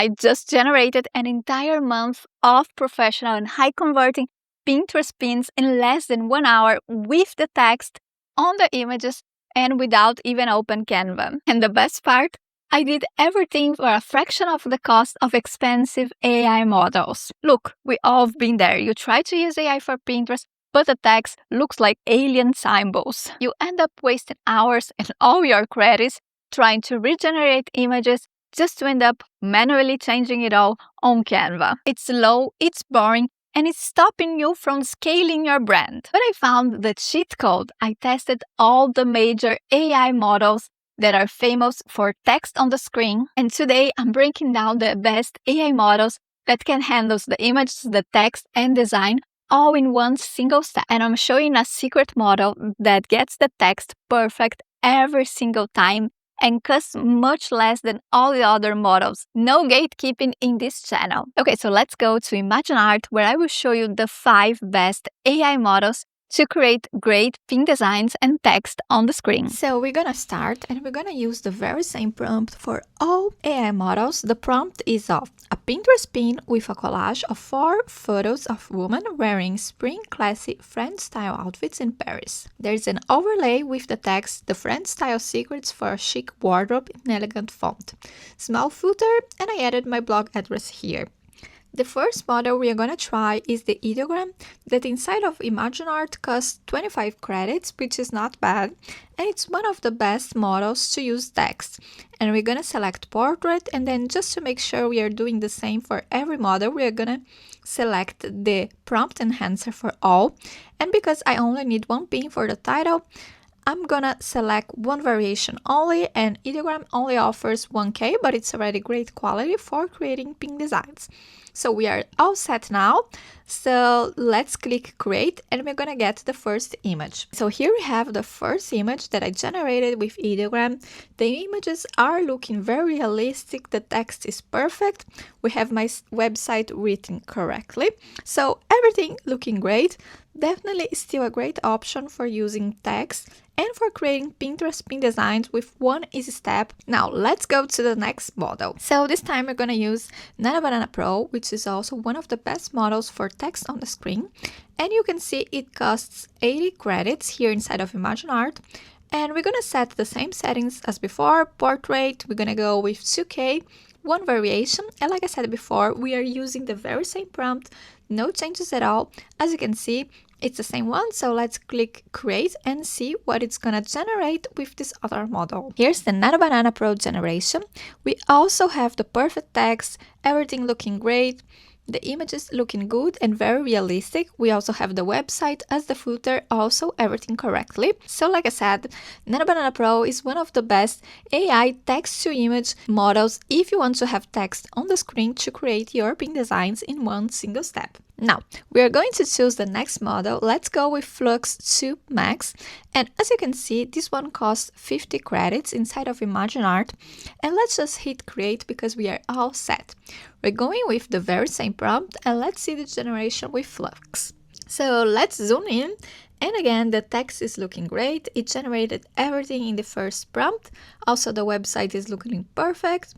I just generated an entire month of professional and high converting Pinterest pins in less than 1 hour with the text on the images and without even open Canva. And the best part, I did everything for a fraction of the cost of expensive AI models. Look, we all have been there. You try to use AI for Pinterest, but the text looks like alien symbols. You end up wasting hours and all your credits trying to regenerate images just to end up manually changing it all on Canva. It's slow, it's boring, and it's stopping you from scaling your brand. But I found the cheat code. I tested all the major AI models that are famous for text on the screen, and today I'm breaking down the best AI models that can handle the images, the text, and design all in one single step. And I'm showing a secret model that gets the text perfect every single time and costs much less than all the other models. No gatekeeping in this channel. Okay, so let's go to ImagineArt, where I will show you the 5 best AI models to create great pin designs and text on the screen. So we're gonna start and we're gonna use the very same prompt for all AI models. The prompt is of a Pinterest pin with a collage of 4 photos of women wearing spring classy French style outfits in Paris. There's an overlay with the text, the French style secrets for a chic wardrobe in elegant font. Small footer, and I added my blog address here. The first model we are going to try is the Ideogram that inside of ImagineArt costs 25 credits, which is not bad, and it's one of the best models to use text. And we're going to select portrait, and then just to make sure we are doing the same for every model, we are going to select the prompt enhancer for all. And because I only need one pin for the title, I'm gonna select one variation only, and Ideogram only offers 1K, but it's already great quality for creating pin designs. So we are all set now. So let's click create and we're gonna get the first image. So here we have the first image that I generated with Ideogram. The images are looking very realistic. The text is perfect. We have my website written correctly. So everything looking great. Definitely still a great option for using text and for creating Pinterest pin designs with one easy step. Now let's go to the next model. So this time we're gonna use Nano Banana Pro, which is also one of the best models for text on the screen. And you can see it costs 80 credits here inside of ImagineArt. And we're gonna set the same settings as before. Portrait, we're gonna go with 2K, one variation. And like I said before, we are using the very same prompt, no changes at all. As you can see, it's the same one, so let's click create and see what it's gonna generate with this other model. Here's the Nano Banana Pro generation. We also have the perfect text, everything looking great, the images looking good and very realistic. We also have the website as the footer, also everything correctly. So like I said, Nano Banana Pro is one of the best AI text-to-image models if you want to have text on the screen to create your pin designs in one single step. Now, we are going to choose the next model. Let's go with Flux 2 Max. And as you can see, this one costs 50 credits inside of ImagineArt. And let's just hit create because we are all set. We're going with the very same prompt and let's see the generation with Flux. So let's zoom in. And again, the text is looking great. It generated everything in the first prompt. Also, the website is looking perfect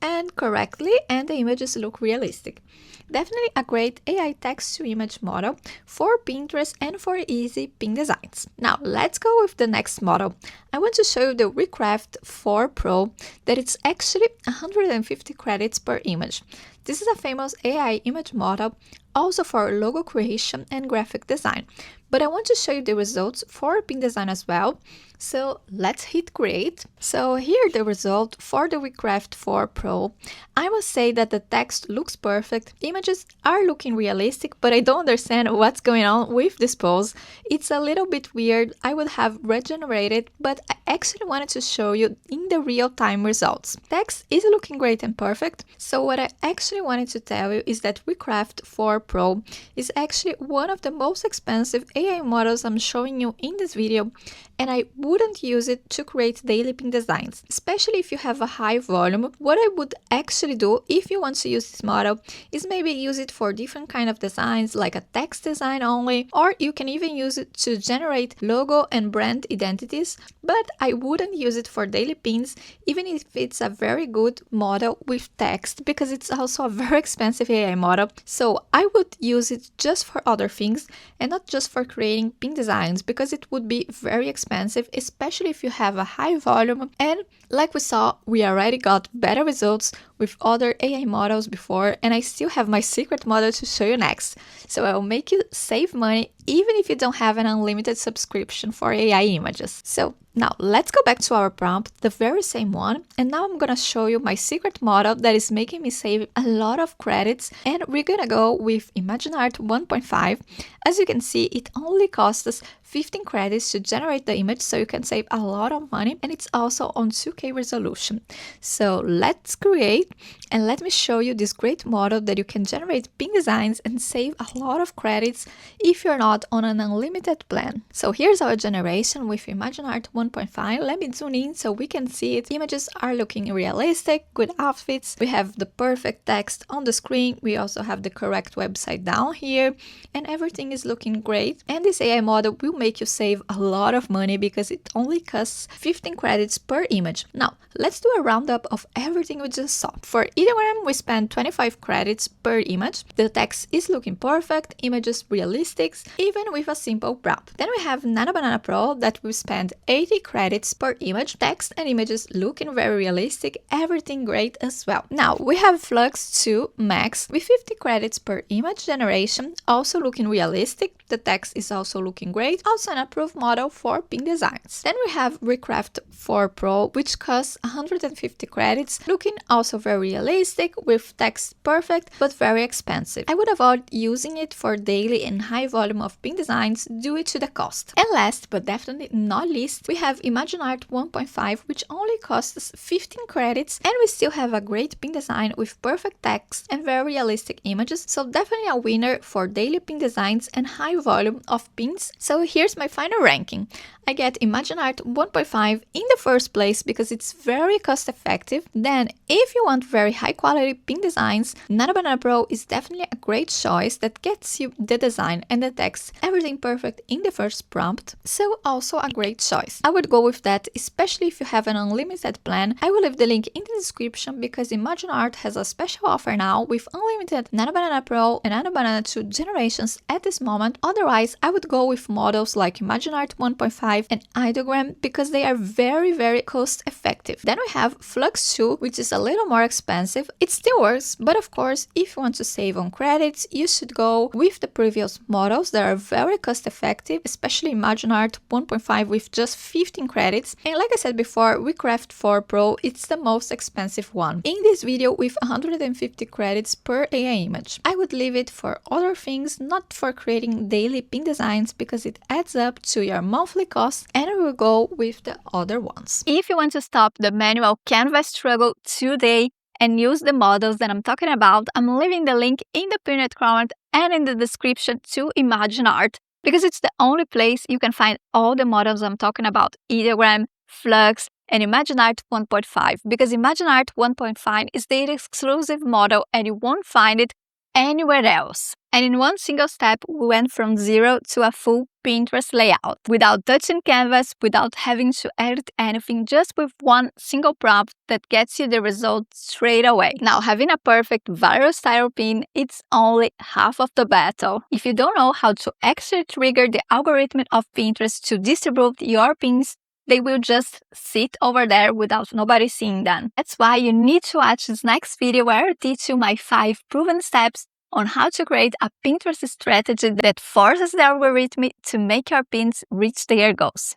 and correctly, and the images look realistic. Definitely a great AI text-to-image model for Pinterest and for easy pin designs. Now, let's go with the next model. I want to show you the Recraft V4 Pro that it's actually 150 credits per image. This is a famous AI image model also for logo creation and graphic design. But I want to show you the results for pin design as well. So let's hit create. So here the result for the Recraft V4 Pro. I must say that the text looks perfect. Images are looking realistic, but I don't understand what's going on with this pose. It's a little bit weird. I would have regenerated, but I actually wanted to show you in the real-time results. Text is looking great and perfect. So what I actually wanted to tell you is that Recraft V4 V4 Pro is actually one of the most expensive AI models I'm showing you in this video, and I wouldn't use it to create daily pin designs, especially if you have a high volume. What I would actually do if you want to use this model is maybe use it for different kind of designs, like a text design only, or you can even use it to generate logo and brand identities, but I wouldn't use it for daily pins, even if it's a very good model with text, because it's also a very expensive AI model. So I would use it just for other things and not just for creating pin designs, because it would be very expensive, especially if you have a high volume. And like we saw, we already got better results with other AI models before, and I still have my secret model to show you next. So I will make you save money even if you don't have an unlimited subscription for AI images. So now let's go back to our prompt, the very same one, and now I'm gonna show you my secret model that is making me save a lot of credits, and we're gonna go with ImagineArt 1.5. As you can see, it only costs us 15 credits to generate the image, so you can save a lot of money, and it's also on 2K resolution. So let's create, and let me show you this great model that you can generate pin designs and save a lot of credits if you're not on an unlimited plan. So here's our generation with ImagineArt 1.5. Let me zoom in so we can see it. Images are looking realistic, good outfits. We have the perfect text on the screen. We also have the correct website down here, and everything is looking great. And this AI model will make you save a lot of money because it only costs 15 credits per image. Now, let's do a roundup of everything we just saw. For Ideogram, we spent 25 credits per image. The text is looking perfect, images realistic, even with a simple prompt. Then we have Nano Banana Pro that we spend 80 credits per image. Text and images looking very realistic, everything great as well. Now, we have Flux 2 Max with 50 credits per image generation, also looking realistic. The text is also looking great, also an approved model for pin designs. Then we have Recraft V4 Pro, which costs 150 credits, looking also very realistic, with text perfect, but very expensive. I would avoid using it for daily and high volume of pin designs due to the cost. And last, but definitely not least, we have ImagineArt 1.5, which only costs 15 credits, and we still have a great pin design with perfect text and very realistic images, so definitely a winner for daily pin designs and high volume of pins. So here's my final ranking. I get ImagineArt 1.5 in the first place because it's very cost effective. Then, if you want very high quality pin designs, Nano Banana Pro is definitely a great choice that gets you the design and the text, everything perfect in the first prompt. So also a great choice. I would go with that, especially if you have an unlimited plan. I will leave the link in the description because ImagineArt has a special offer now with unlimited Nano Banana Pro and Nano Banana 2 generations at this moment. Otherwise, I would go with models like ImagineArt 1.5 and Ideogram because they are very cost effective. Then we have Flux 2, which is a little more expensive. It still works, but of course, if you want to save on credits, you should go with the previous models that are very cost effective, especially ImagineArt 1.5 with just 15 credits. And like I said before, Recraft V4 Pro, it's the most expensive one. In this video with 150 credits per AI image. I would leave it for other things, not for creating daily pin designs, because it adds up to your monthly cost, and I will go with the other ones. If you want to stop the manual Canva struggle today and use the models that I'm talking about, I'm leaving the link in the pinned comment and in the description to ImagineArt, because it's the only place you can find all the models I'm talking about: Ideogram, Flux, and ImagineArt 1.5, because ImagineArt 1.5 is the exclusive model and you won't find it anywhere else. And in one single step, we went from zero to a full Pinterest layout without touching canvas, without having to edit anything, just with one single prompt that gets you the result straight away. Now, having a perfect viral style pin, it's only half of the battle. If you don't know how to actually trigger the algorithm of Pinterest to distribute your pins, they will just sit over there without nobody seeing them. That's why you need to watch this next video where I teach you my 5 proven steps on how to create a Pinterest strategy that forces the algorithm to make your pins reach their goals.